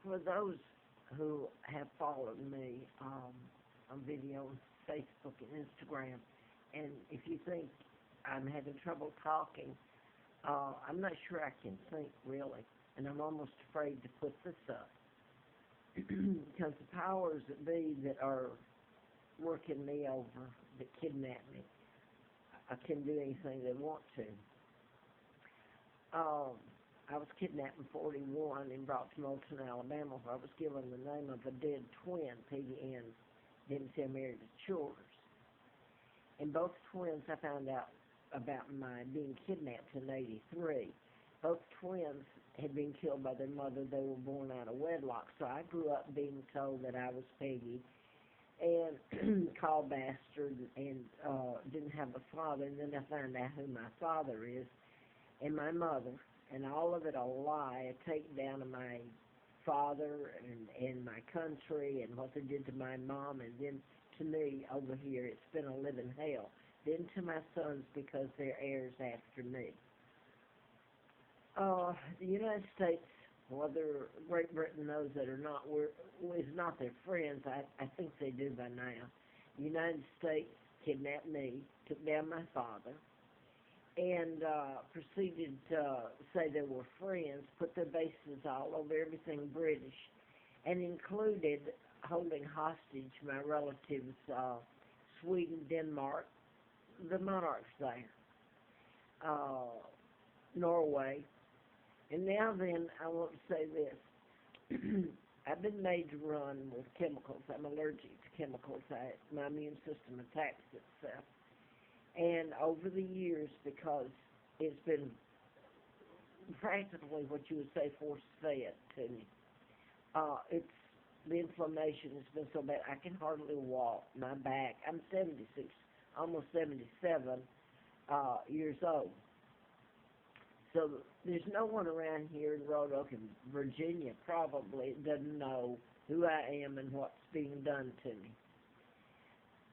For those who have followed me on videos, Facebook and Instagram, and if you think I'm having trouble talking, I'm not sure I can think really, and I'm almost afraid to put this up because the powers that be that are working me over, that kidnap me, I can do anything they want to. I was kidnapped in 41 and brought to Moulton, Alabama, where I was given the name of a dead twin, PDN, didn't say married to children. And both twins, I found out about my being kidnapped in 83. Both twins had been killed by their mother. They were born out of wedlock. So I grew up being told that I was Peggy and called bastard and didn't have a father. And then I found out who my father is and my mother. And all of it a lie, a takedown of my father and my country and what they did to my mom, and then to me over here, it's been a living hell. Then to my sons because they're heirs after me. The United States, whether Great Britain knows it or not, is not their friends. I think they do by now. The United States kidnapped me, took down my father, and proceeded to say they were friends, put their bases all over everything British, and included holding hostage my relatives, Sweden, Denmark, the monarchs there, Norway. And now then, I want to say this. I've been made to run with chemicals. I'm allergic to chemicals. My immune system attacks itself. And over the years, because it's been practically what you would say force-fed to me, the inflammation has been so bad I can hardly walk. My back, I'm 76, almost 77 years old. So there's no one around here in Roanoke and Virginia probably doesn't know who I am and what's being done to me.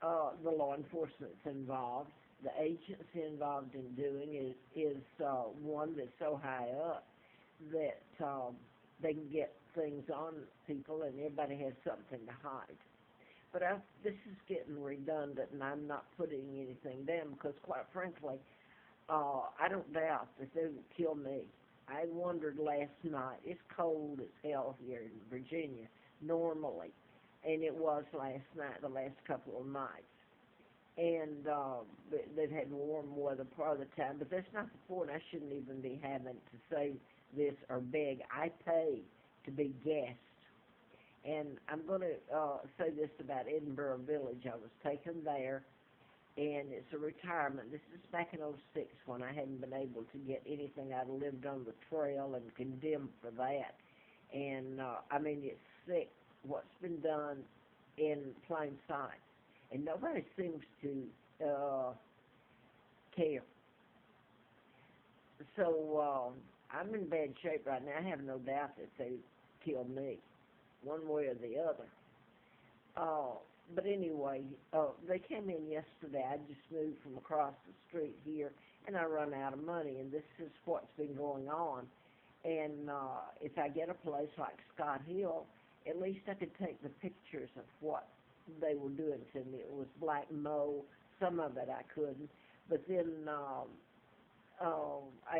The law enforcement's involved. The agency involved in doing is one that's so high up that they can get things on people and everybody has something to hide. But this is getting redundant, and I'm not putting anything down because, quite frankly, I don't doubt that they will kill me. I wondered last night. It's cold as hell here in Virginia normally, and it was last night, the last couple of nights. And they've had warm weather part of the time, but that's not the point. I shouldn't even be having to say this or beg. I pay to be guest. And I'm going to say this about Edinburgh Village. I was taken there, and it's a retirement. This is back in '06 when I hadn't been able to get anything. I'd lived on the trail and condemned for that. And, I mean, it's sick what's been done in plain sight. And nobody seems to care. So I'm in bad shape right now. I have no doubt that they killed me, one way or the other. But anyway, they came in yesterday. I just moved from across the street here, and I run out of money, and this is what's been going on. And if I get a place like Scott Hill, at least I could take the pictures of what they were doing to me. It was black mold. Some of it I couldn't. But then I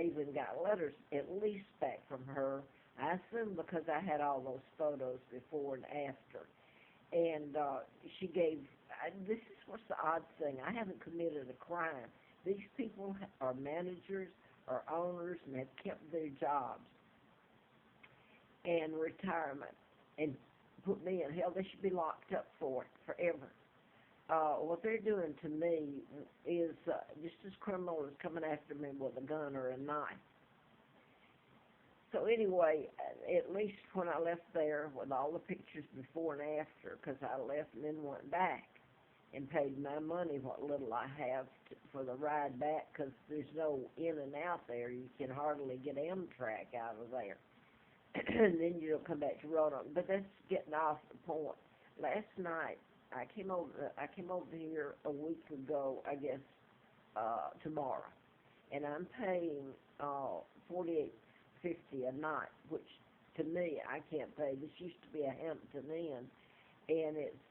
even got letters at least back from her. I assume because I had all those photos before and after. And she gave, this is what's the odd thing. I haven't committed a crime. These people are managers or owners and have kept their jobs and retirement and put me in hell. They should be locked up for it forever. What they're doing to me is just as criminal as coming after me with a gun or a knife. So anyway, at least when I left there with all the pictures before and after, because I left and then went back and paid my money, what little I have for the ride back, because there's no in and out there. You can hardly get Amtrak out of there. And then you don't come back to Roanoke. But that's getting off the point. Last night, I came over here a week ago, I guess, tomorrow, and I'm paying $48.50 a night, which to me, I can't pay. This used to be a Hampton Inn, and it's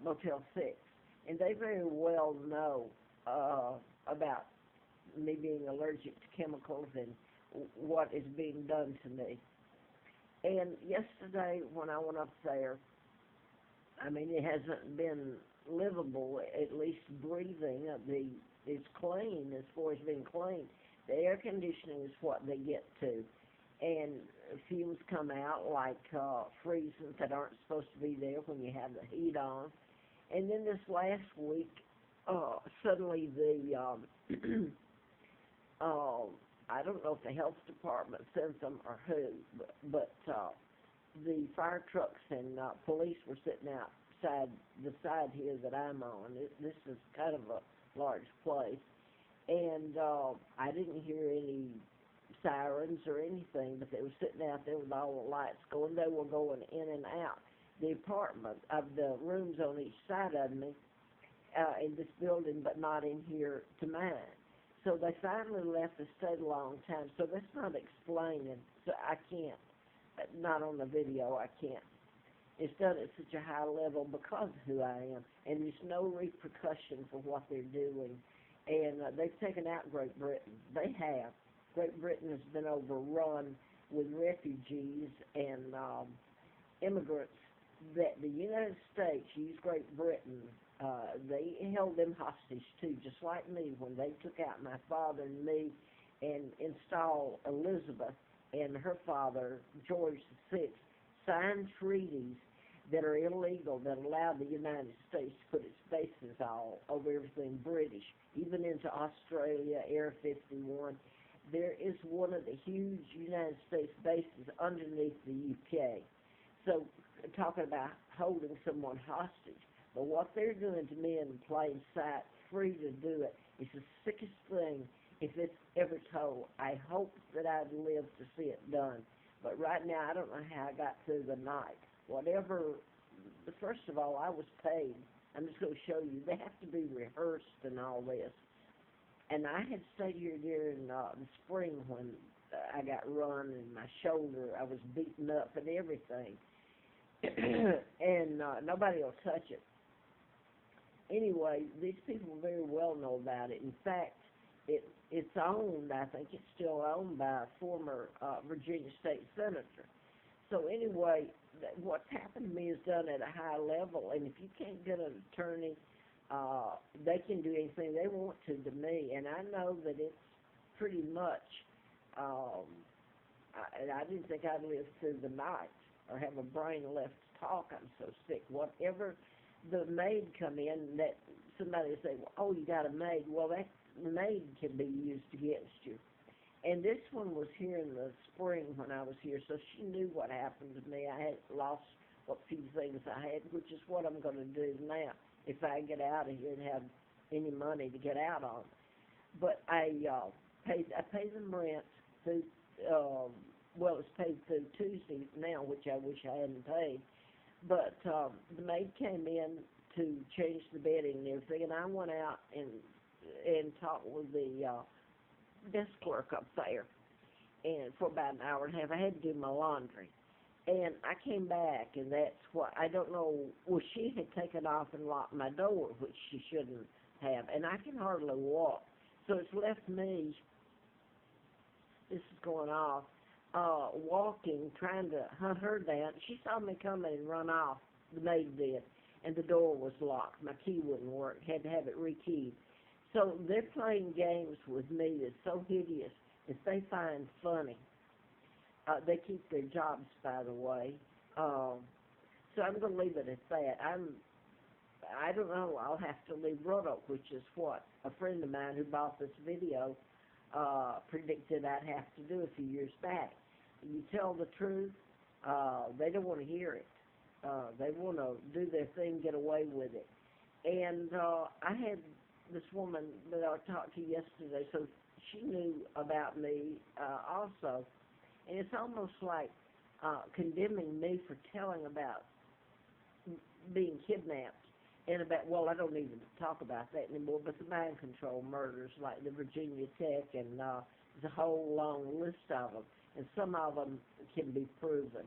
Motel 6. And they very well know about me being allergic to chemicals and what is being done to me. And yesterday, when I went up there, I mean, it hasn't been livable, at least breathing. It's clean as far as being clean. The air conditioning is what they get to. And fumes come out like freezers that aren't supposed to be there when you have the heat on. And then this last week, suddenly the, I don't know if the health department sends them or who, but the fire trucks and police were sitting outside the side here that I'm on. This is kind of a large place. And I didn't hear any sirens or anything, but they were sitting out there with all the lights going. They were going in and out the apartment of the rooms on each side of me in this building, but not in here to mine. So they finally left the state a long time. So that's not explaining. So I can't, not on the video, I can't. It's done at such a high level because of who I am, and there's no repercussion for what they're doing. And they've taken out Great Britain. They have. Great Britain has been overrun with refugees and immigrants that the United States used Great Britain. They held them hostage too, just like me, when they took out my father and me and installed Elizabeth and her father, George VI, signed treaties that are illegal, that allow the United States to put its bases all over everything British, even into Australia, Area 51. There is one of the huge United States bases underneath the UK. So, talking about holding someone hostage, but what they're doing to me in plain sight, free to do it, is the sickest thing if it's ever told. I hope that I'd live to see it done. But right now, I don't know how I got through the night. Whatever, first of all, I was paid. I'm just going to show you. They have to be rehearsed and all this. And I had stayed here during the spring when I got run and my shoulder, I was beaten up and everything. And nobody will touch it. Anyway, these people very well know about it. In fact, it's owned, I think it's still owned by a former Virginia state senator. So anyway, what's happened to me is done at a high level, and if you can't get an attorney, they can do anything they want to me, and I know that it's pretty much, I didn't think I'd live through the night or have a brain left to talk. I'm so sick. Whatever the maid come in, that somebody will say, well, oh, you got a maid. Well, that maid can be used against you. And this one was here in the spring when I was here, so she knew what happened to me. I had lost what few things I had, which is what I'm going to do now if I get out of here and have any money to get out on. But I paid them rent through, well, it's paid through Tuesday now, which I wish I hadn't paid. But the maid came in to change the bedding and everything, and I went out and talked with the desk clerk up there, and for about an hour and a half. I had to do my laundry. And I came back, and that's what, I don't know, well, she had taken off and locked my door, which she shouldn't have, and I can hardly walk. So it's left me, this is going off, walking, trying to hunt her down. She saw me coming and run off, the maid did, and the door was locked. My key wouldn't work, had to have it rekeyed. So they're playing games with me that's so hideous that they find funny. They keep their jobs, by the way. So I'm going to leave it at that. I don't know. I'll have to leave Roanoke, which is what a friend of mine who bought this video predicted I'd have to do a few years back. You tell the truth, they don't want to hear it. They want to do their thing, get away with it. And I had this woman that I talked to yesterday, so she knew about me also. And it's almost like condemning me for telling about being kidnapped and about, well, I don't even talk about that anymore, but the mind control murders like the Virginia Tech, and there's a whole long list of them. and some of them can be proven.